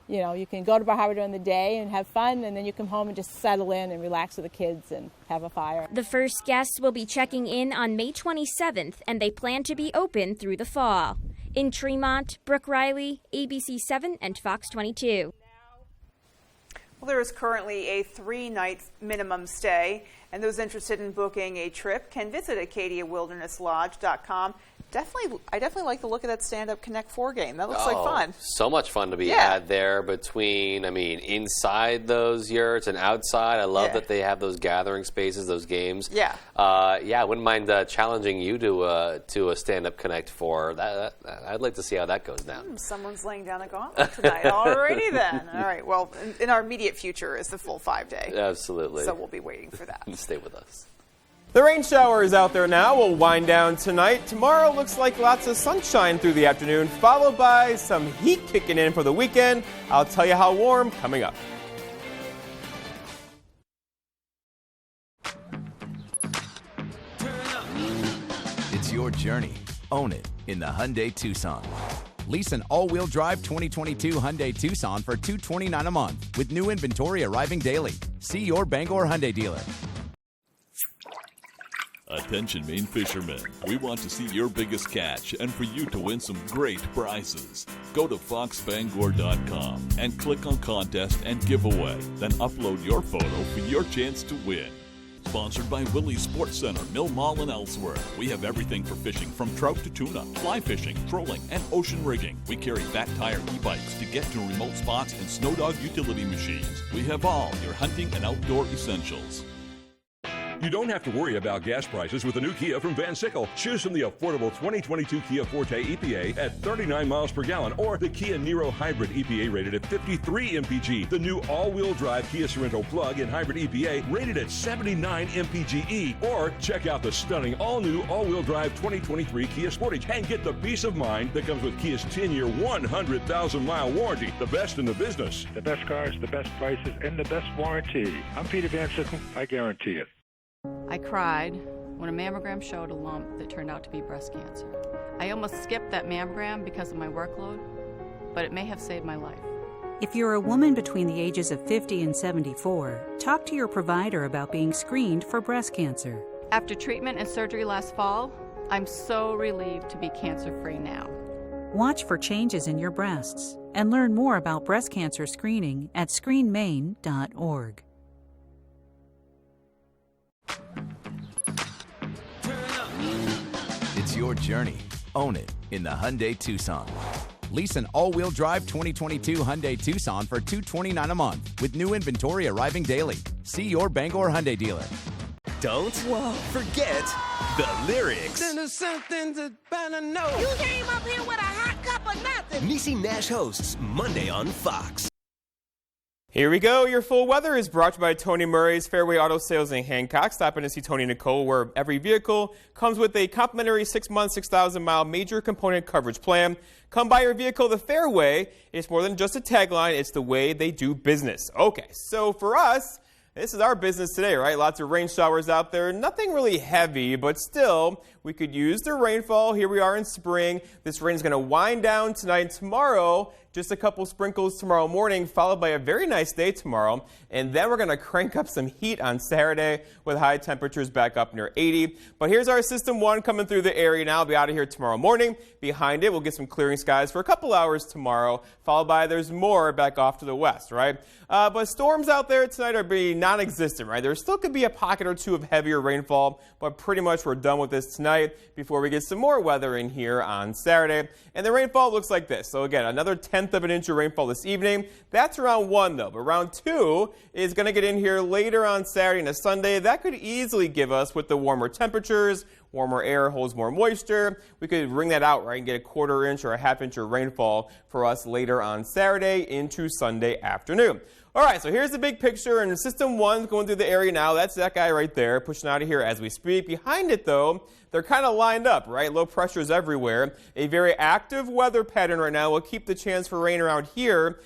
You can go to Bar Harbor during the day and have fun, and then you come home and just settle in and relax with the kids and have a fire. The first guests will be checking in on May 27th, and they plan to be open through the fall. In Tremont, Brooke Riley, ABC 7 and Fox 22. Well, there is currently a 3-night minimum stay, and those interested in booking a trip can visit AcadiaWildernessLodge.com. I definitely like the look of that stand-up Connect 4 game. That looks like fun. So much fun to be had there between, inside those yurts and outside. I love that they have those gathering spaces, those games. Yeah. I wouldn't mind challenging you to a stand-up Connect 4. I'd like to see how that goes down. Someone's laying down a gauntlet tonight. Alrighty then. All right. Well, in our immediate future is the full 5-day. Absolutely. So we'll be waiting for that. Stay with us. The rain shower is out there now. We'll wind down tonight. Tomorrow looks like lots of sunshine through the afternoon, followed by some heat kicking in for the weekend. I'll tell you how warm coming up. It's your journey. Own it in the Hyundai Tucson. Lease an all-wheel drive 2022 Hyundai Tucson for $229 a month with new inventory arriving daily. See your Bangor Hyundai dealer. Attention Maine fishermen, we want to see your biggest catch and for you to win some great prizes. Go to foxbangor.com and click on contest and giveaway. Then upload your photo for your chance to win. Sponsored by Willie's Sports Center, Mill Mall, and elsewhere. We have everything for fishing from trout to tuna, fly fishing, trolling, and ocean rigging. We carry fat tire e-bikes to get to remote spots and snow dog utility machines. We have all your hunting and outdoor essentials. You don't have to worry about gas prices with the new Kia from Van Sickle. Choose from the affordable 2022 Kia Forte EPA at 39 miles per gallon or the Kia Niro Hybrid EPA rated at 53 mpg. The new all-wheel drive Kia Sorento plug-in hybrid EPA rated at 79 mpge. Or check out the stunning all-new all-wheel drive 2023 Kia Sportage and get the peace of mind that comes with Kia's 10-year, 100,000-mile warranty. The best in the business. The best cars, the best prices, and the best warranty. I'm Peter Van Sickle. I guarantee it. I cried when a mammogram showed a lump that turned out to be breast cancer. I almost skipped that mammogram because of my workload, but it may have saved my life. If you're a woman between the ages of 50 and 74, talk to your provider about being screened for breast cancer. After treatment and surgery last fall, I'm so relieved to be cancer-free now. Watch for changes in your breasts and learn more about breast cancer screening at screenmaine.org. It's your journey. Own it in the Hyundai Tucson. Lease an all-wheel drive 2022 Hyundai Tucson for $229 a month with new inventory arriving daily. See your Bangor Hyundai dealer. Don't forget the lyrics. Something to better know. You came up here with a hot cup of nothing. Niecy Nash hosts Monday on Fox. Here we go. Your full weather is brought to you by Tony Murray's Fairway Auto Sales in Hancock. Stop in to see Tony and Nicole, where every vehicle comes with a complimentary 6-month, 6,000-mile major component coverage plan. Come buy your vehicle the Fairway. It's more than just a tagline. It's the way they do business. Okay, so for us, this is our business today, right? Lots of rain showers out there. Nothing really heavy, but still, we could use the rainfall. Here we are in spring. This rain is going to wind down tonight and tomorrow. Just a couple sprinkles tomorrow morning, followed by a very nice day tomorrow. And then we're going to crank up some heat on Saturday with high temperatures back up near 80. But here's our System 1 coming through the area now. I'll be out of here tomorrow morning. Behind it, we'll get some clearing skies for a couple hours tomorrow, followed by there's more back off to the west, right? But storms out there tonight are being non-existent, right? There still could be a pocket or two of heavier rainfall, but pretty much we're done with this tonight before we get some more weather in here on Saturday. And the rainfall looks like this. So again, another 1/10 of an inch of rainfall this evening. That's round 1 though, but round 2 is going to get in here later on Saturday and Sunday. That could easily give us, with the warmer temperatures, warmer air holds more moisture, we could wring that out, right, and get a 1/4 inch or a 1/2 inch of rainfall for us later on Saturday into Sunday afternoon. All right, so here's the big picture, and System 1's going through the area now. That's that guy right there, pushing out of here as we speak. Behind it, though, they're kind of lined up, right? Low pressures everywhere. A very active weather pattern right now will keep the chance for rain around here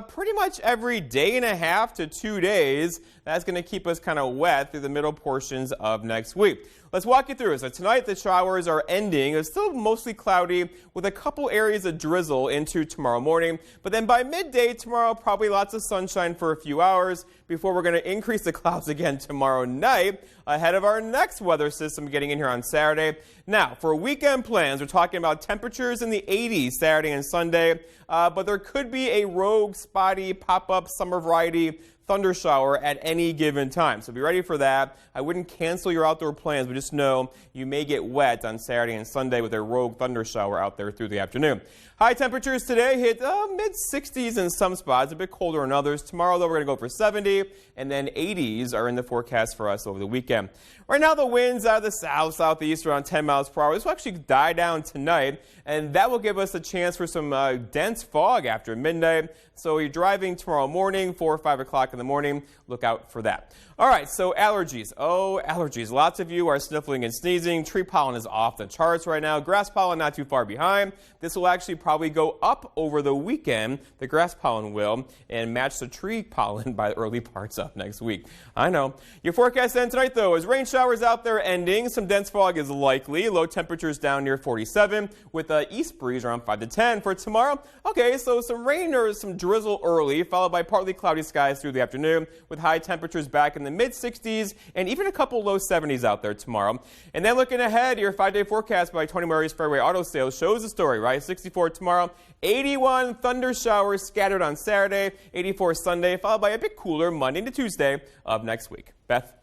pretty much every day and a half to 2 days. That's going to keep us kind of wet through the middle portions of next week. Let's walk you through it. So tonight the showers are ending. It's still mostly cloudy with a couple areas of drizzle into tomorrow morning. But then by midday tomorrow, probably lots of sunshine for a few hours before we're going to increase the clouds again tomorrow night ahead of our next weather system getting in here on Saturday. Now, for weekend plans, we're talking about temperatures in the 80s Saturday and Sunday, but there could be a rogue, spotty, pop-up summer variety thunder shower at any given time. So be ready for that. I wouldn't cancel your outdoor plans, but just know you may get wet on Saturday and Sunday with a rogue thunder shower out there through the afternoon. High temperatures today hit mid-60s in some spots, a bit colder in others. Tomorrow, though, we're going to go for 70, and then 80s are in the forecast for us over the weekend. Right now, the winds out of the south, southeast around 10 miles per hour. This will actually die down tonight, and that will give us a chance for some dense fog after midnight. So you're driving tomorrow morning, 4 or 5 o'clock in the morning, look out for that. All right, so allergies. Oh, allergies. Lots of you are sniffling and sneezing. Tree pollen is off the charts right now. Grass pollen not too far behind. This will actually probably go up over the weekend, the grass pollen will, and match the tree pollen by the early parts of next week. I know. Your forecast then tonight, though, is rain showers out there ending. Some dense fog is likely. Low temperatures down near 47 with an east breeze around 5 to 10 for tomorrow. Okay, so some rain or some drizzle early, followed by partly cloudy skies through the afternoon with high temperatures back in the mid-60s and even a couple low 70s out there tomorrow. And then looking ahead, your 5-day forecast by Tony Murray's Fairway Auto Sales shows the story, right? 64 tomorrow, 81 thunder showers scattered on Saturday, 84 Sunday, followed by a bit cooler Monday to Tuesday of next week. Beth?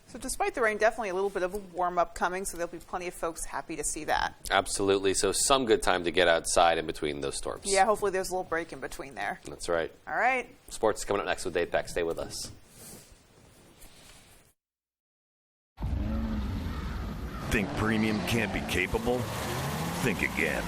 So despite the rain, definitely a little bit of a warm-up coming, so there'll be plenty of folks happy to see that. Absolutely. So some good time to get outside in between those storms. Yeah, hopefully there's a little break in between there. That's right. All right. Sports coming up next with Dave Peck. Stay with us. Think premium can't be capable? Think again.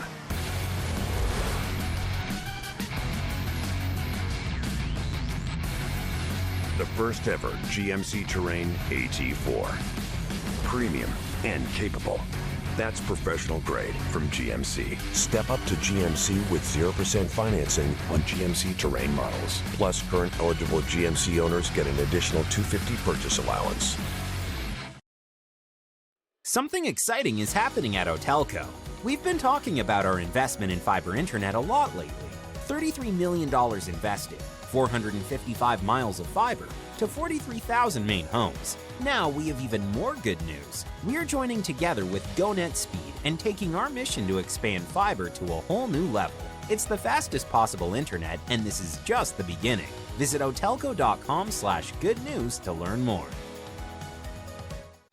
The first ever GMC Terrain AT4. Premium and capable. That's professional grade from GMC. Step up to GMC with 0% financing on GMC Terrain models. Plus, current eligible GMC owners get an additional $250 purchase allowance. Something exciting is happening at Hotelco. We've been talking about our investment in fiber internet a lot lately. $33 million invested, 455 miles of fiber to 43,000 main homes. Now we have even more good news. We're joining together with GoNet Speed and taking our mission to expand fiber to a whole new level. It's the fastest possible internet, and this is just the beginning. Visit otelco.com/good news to learn more.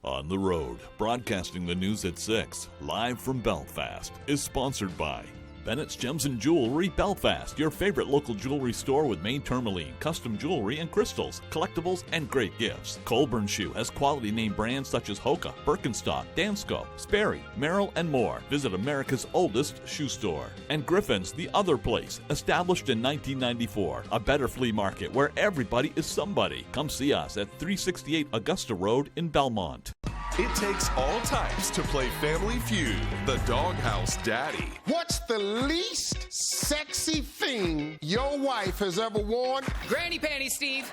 On the Road, broadcasting the news at 6, live from Belfast, is sponsored by Bennett's Gems and Jewelry Belfast, your favorite local jewelry store with main tourmaline, custom jewelry and crystals, collectibles, and great gifts. Colburn Shoe has quality name brands such as Hoka, Birkenstock, Dansko, Sperry, Merrill, and more. Visit America's oldest shoe store. And Griffin's The Other Place, established in 1994, a better flea market where everybody is somebody. Come see us at 368 Augusta Road in Belmont. It takes all types to play Family Feud, the Doghouse Daddy. What's the least sexy thing your wife has ever worn? Granny panties, Steve.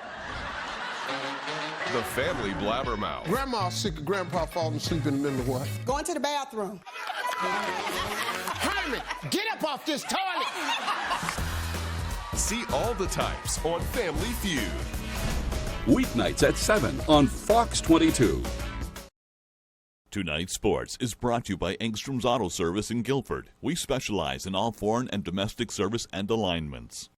The Family Blabbermouth. Grandma's sick of Grandpa falling asleep in the middle of what? Going to the bathroom. Hyman, get up off this toilet! See all the types on Family Feud. Weeknights at 7 on Fox 22. Tonight's Sports is brought to you by Engstrom's Auto Service in Guilford. We specialize in all foreign and domestic service and alignments.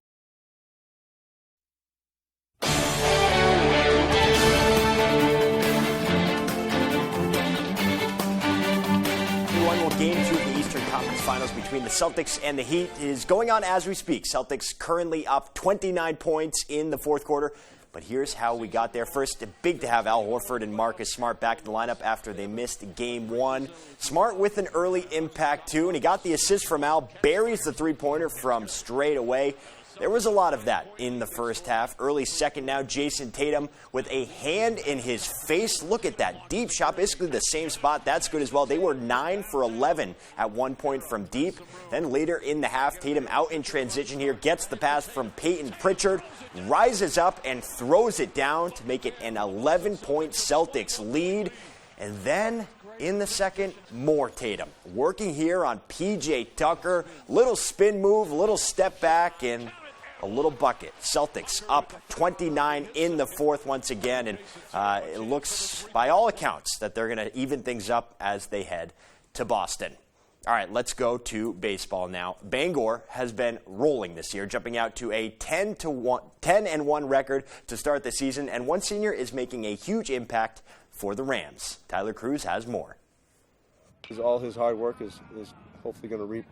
Game 2 of the Eastern Conference Finals between the Celtics and the Heat is going on as we speak. Celtics currently up 29 points in the fourth quarter. But here's how we got there. First, big to have Al Horford and Marcus Smart back in the lineup after they missed Game 1. Smart with an early impact, too, and he got the assist from Al, buries the three-pointer from straight away. There was a lot of that in the first half. Early second now, Jason Tatum with a hand in his face. Look at that deep shot, basically the same spot. That's good as well. They were 9 for 11 at one point from deep. Then later in the half, Tatum out in transition here, gets the pass from Peyton Pritchard, rises up and throws it down to make it an 11-point Celtics lead. And then in the second, more Tatum. Working here on P.J. Tucker. Little spin move, little step back, and a little bucket. Celtics up 29 in the fourth once again, and it looks, by all accounts, that they're going to even things up as they head to Boston. All right, let's go to baseball now. Bangor has been rolling this year, jumping out to a 10-1 record to start the season, and one senior is making a huge impact for the Rams. Tyler Cruz has more. All his hard work is hopefully going to reap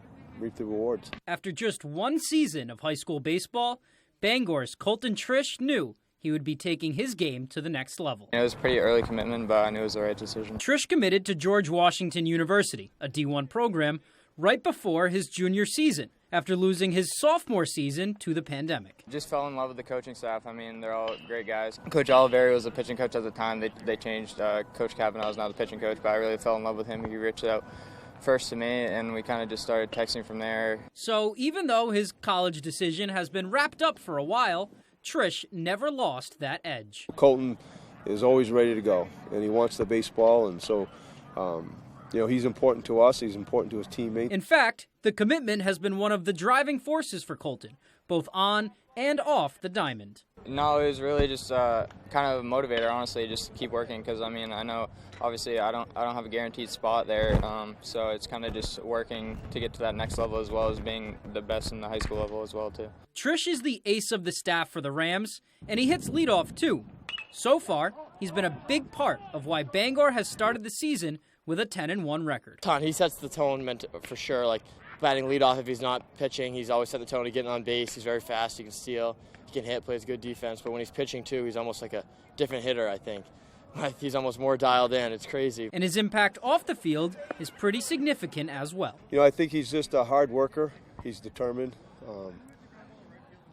the rewards. After just one season of high school baseball, Bangor's Colton Trish knew he would be taking his game to the next level. It was a pretty early commitment, but I knew it was the right decision. Trish committed to George Washington University, a D1 program, right before his junior season, after losing his sophomore season to the pandemic. Just fell in love with the coaching staff. I mean, they're all great guys. Coach Oliveri was the pitching coach at the time. They changed. Coach Kavanaugh is now the pitching coach, but I really fell in love with him. He reached out first to me, and we kind of just started texting from there. So even though his college decision has been wrapped up for a while, Trish never lost that edge. Colton is always ready to go, and he wants the baseball, and so he's important to us. He's important to his teammates. In fact, the commitment has been one of the driving forces for Colton, both on and off the diamond. No, it was really just kind of a motivator, honestly, just keep working, because I mean, I know obviously I don't have a guaranteed spot there, so it's kind of just working to get to that next level, as well as being the best in the high school level as well too. Trish is the ace of the staff for the Rams, and he hits leadoff too. So far, he's been a big part of why Bangor has started the season with a 10-1 record. He sets the tone for sure, like batting leadoff. If he's not pitching, he's always set the tone to getting on base. He's very fast, he can steal, he can hit, plays good defense, but when he's pitching too, he's almost like a different hitter, I think. Like he's almost more dialed in. It's crazy. And his impact off the field is pretty significant as well. I think he's just a hard worker. He's determined.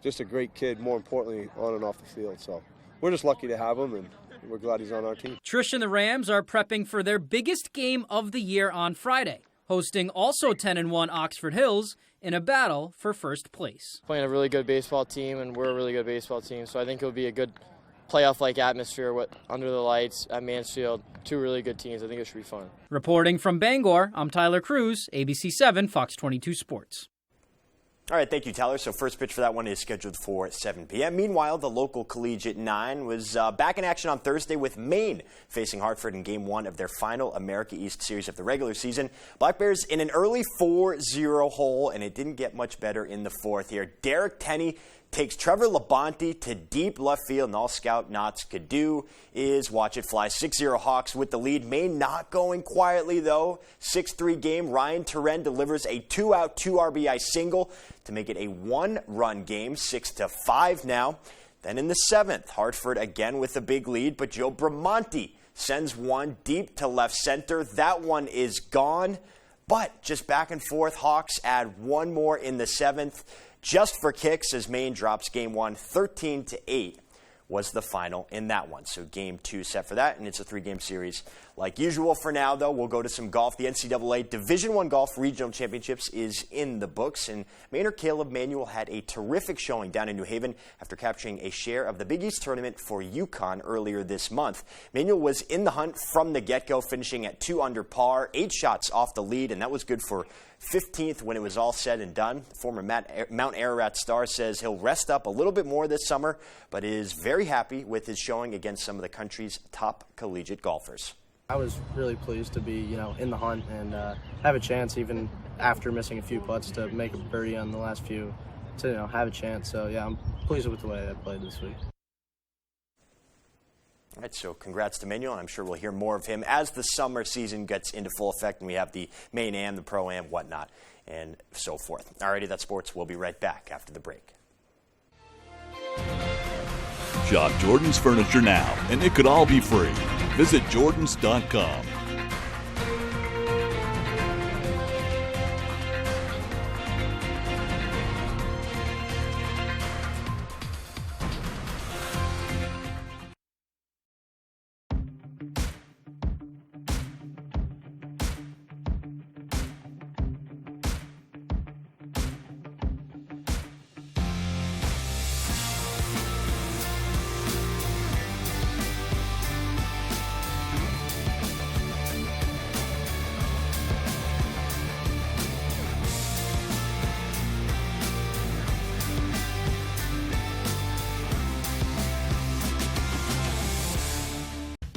Just a great kid, more importantly, on and off the field. So we're just lucky to have him, and we're glad he's on our team. Trish and the Rams are prepping for their biggest game of the year on Friday, hosting also 10-1 Oxford Hills in a battle for first place. Playing a really good baseball team, and we're a really good baseball team, so I think it'll be a good playoff-like atmosphere under the lights at Mansfield. Two really good teams. I think it should be fun. Reporting from Bangor, I'm Tyler Cruz, ABC 7, Fox 22 Sports. All right, thank you, Tyler. So first pitch for that one is scheduled for 7 p.m. Meanwhile, the local Collegiate 9 was back in action on Thursday with Maine facing Hartford in Game 1 of their final America East Series of the regular season. Black Bears in an early 4-0 hole, and it didn't get much better in the fourth here. Derek Tenney takes Trevor Labonte to deep left field, and all Scout Knotts could do is watch it fly. 6-0 Hawks with the lead. Maine not going quietly, though. 6-3 game. Ryan Turen delivers a 2-out, 2 RBI single to make it a 1-run game, 6-5 now. Then in the 7th, Hartford again with a big lead, but Joe Bramante sends one deep to left center. That one is gone, but just back and forth. Hawks add one more in the 7th. Just for kicks as Maine drops Game 1 13-8 was the final in that one. So Game 2 set for that, and it's a 3-game series. Like usual for now, though, we'll go to some golf. The NCAA Division I Golf Regional Championships is in the books, and Mainer Caleb Manuel had a terrific showing down in New Haven after capturing a share of the Big East tournament for UConn earlier this month. Manuel was in the hunt from the get-go, finishing at 2 under par, 8 shots off the lead, and that was good for 15th when it was all said and done. Former Mount Ararat star says he'll rest up a little bit more this summer, but is very happy with his showing against some of the country's top collegiate golfers. I was really pleased to be, in the hunt and have a chance, even after missing a few putts, to make a birdie on the last few, to have a chance. So yeah, I'm pleased with the way I played this week. All right, so congrats to Manuel, and I'm sure we'll hear more of him as the summer season gets into full effect and we have the Main Am, the Pro Am, whatnot, and so forth. All righty, that's sports. We'll be right back after the break. Shop Jordan's Furniture now, and it could all be free. Visit Jordans.com.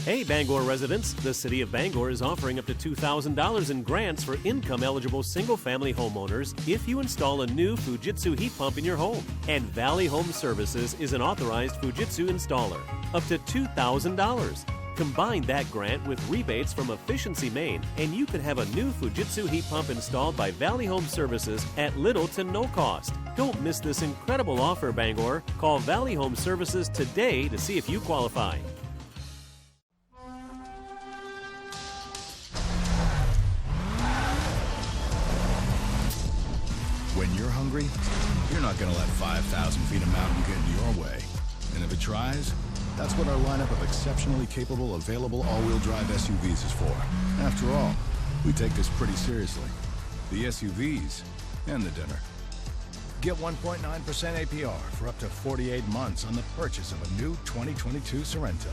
Hey Bangor residents, the City of Bangor is offering up to $2,000 in grants for income-eligible single-family homeowners if you install a new Fujitsu heat pump in your home. And Valley Home Services is an authorized Fujitsu installer. Up to $2,000. Combine that grant with rebates from Efficiency Maine, and you could have a new Fujitsu heat pump installed by Valley Home Services at little to no cost. Don't miss this incredible offer, Bangor. Call Valley Home Services today to see if you qualify. When you're hungry, you're not going to let 5,000 feet of mountain get in your way. And if it tries, that's what our lineup of exceptionally capable, available all-wheel drive SUVs is for. After all, we take this pretty seriously. The SUVs and the dinner. Get 1.9% APR for up to 48 months on the purchase of a new 2022 Sorrento.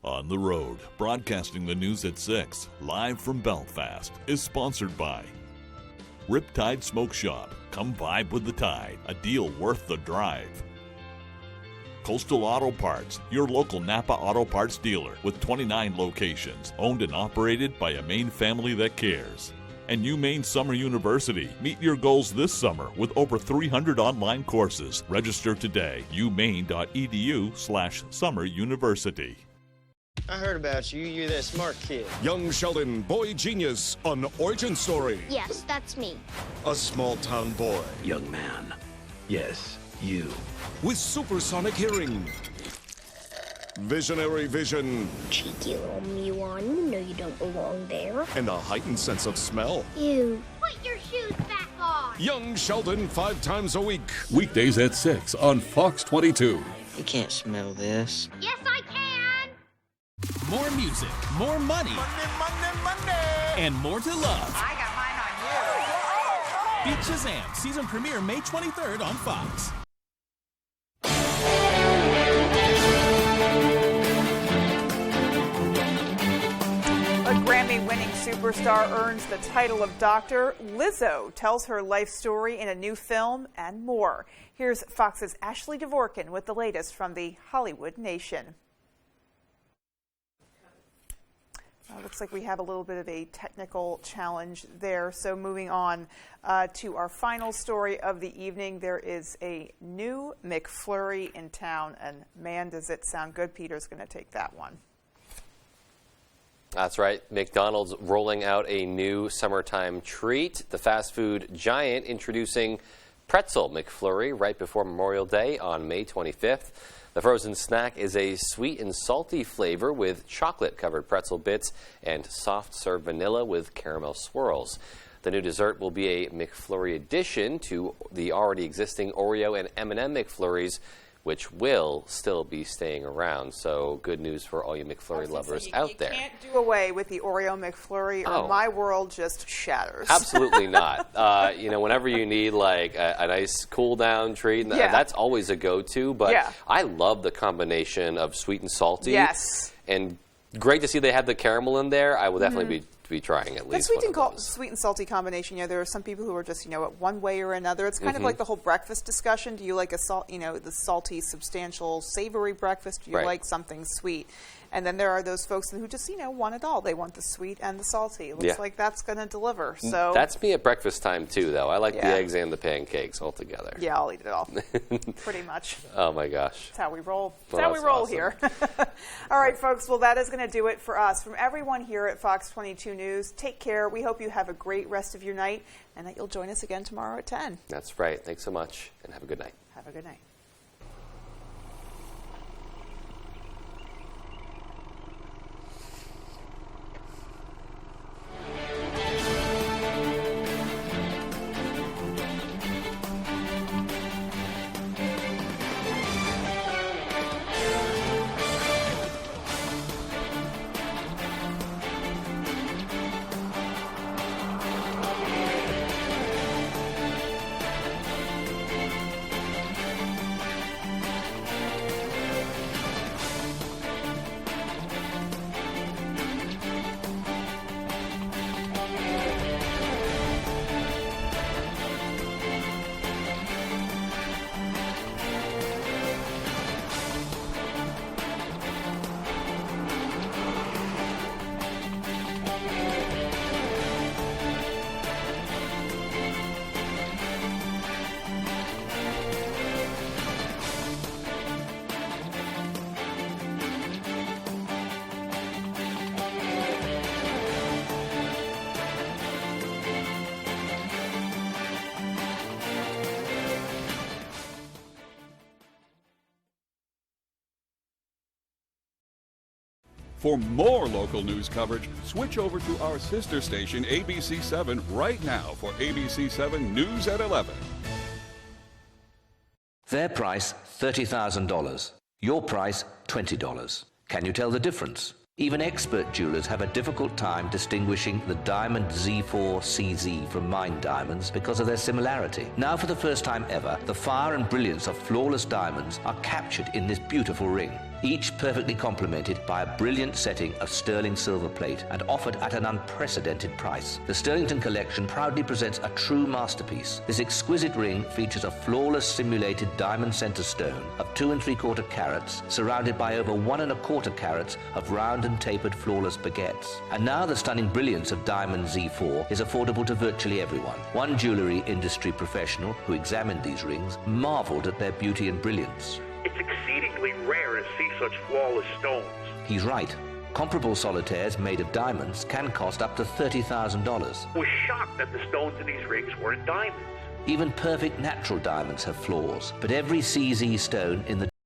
On the Road, broadcasting the news at 6, live from Belfast, is sponsored by Riptide Smoke Shop. Come vibe with the tide. A deal worth the drive. Coastal Auto Parts, your local Napa Auto Parts dealer with 29 locations, owned and operated by a Maine family that cares. And UMaine Summer University. Meet your goals this summer with over 300 online courses. Register today. umaine.edu/Summer University. I heard about you. You're that smart kid. Young Sheldon, boy genius, an origin story. Yes, that's me. A small town boy. Young man. Yes, you. With supersonic hearing. Visionary vision. Cheeky little Miwan. No, you don't belong there. And a heightened sense of smell. Ew. Put your shoes back on. Young Sheldon, 5 times a week. Weekdays at 6 on Fox 22. You can't smell this. Yes, I can. More music, more money, and more to love. I got mine on you. Beat Shazam, season premiere May 23rd on Fox. superstar earns the title of doctor. Lizzo tells her life story in a new film and more. Here's Fox's Ashley Dvorkin with the latest from the Hollywood Nation. Looks like we have a little bit of a technical challenge there. So moving on to our final story of the evening, there is a new McFlurry in town, and man, does it sound good. Peter's going to take that one. That's right. McDonald's rolling out a new summertime treat. The fast food giant introducing Pretzel McFlurry right before Memorial Day on May 25th. The frozen snack is a sweet and salty flavor with chocolate-covered pretzel bits and soft-serve vanilla with caramel swirls. The new dessert will be a McFlurry addition to the already existing Oreo and M&M McFlurries, which will still be staying around. So good news for all you McFlurry lovers out there. You can't do away with the Oreo McFlurry or my world just shatters. Absolutely not. Whenever you need like a nice cool down treat, that's always a go-to. But I love the combination of sweet and salty. Yes. And great to see they have the caramel in there. I will definitely be trying at least sweet and salty combination. There are some people who are just one way or another. It's kind of like the whole breakfast discussion. Do you like the salty, substantial, savory breakfast? Do you like something sweet? And then there are those folks who just want it all. They want the sweet and the salty. It looks like that's going to deliver. So that's me at breakfast time too, though. I like the eggs and the pancakes all together. Yeah, I'll eat it all, pretty much. Oh my gosh, that's how we roll. That's how we roll here. All right, folks. Well, that is going to do it for us. From everyone here at Fox 22 News, take care. We hope you have a great rest of your night, and that you'll join us again tomorrow at 10. That's right. Thanks so much, and have a good night. Have a good night. For more local news coverage, switch over to our sister station, ABC7, right now for ABC7 News at 11. Their price, $30,000. Your price, $20. Can you tell the difference? Even expert jewelers have a difficult time distinguishing the diamond Z4 CZ from mined diamonds because of their similarity. Now, for the first time ever, the fire and brilliance of flawless diamonds are captured in this beautiful ring, each perfectly complemented by a brilliant setting of sterling silver plate and offered at an unprecedented price. The Sterlington collection proudly presents a true masterpiece. This exquisite ring features a flawless simulated diamond center stone of 2 3/4 carats, surrounded by over 1 1/4 carats of round and tapered flawless baguettes. And now the stunning brilliance of Diamond Z4 is affordable to virtually everyone. One jewelry industry professional who examined these rings marveled at their beauty and brilliance. It's exceedingly rare to see such flawless stones. He's right. Comparable solitaires made of diamonds can cost up to $30,000. I was shocked that the stones in these rings weren't diamonds. Even perfect natural diamonds have flaws, but every CZ stone in the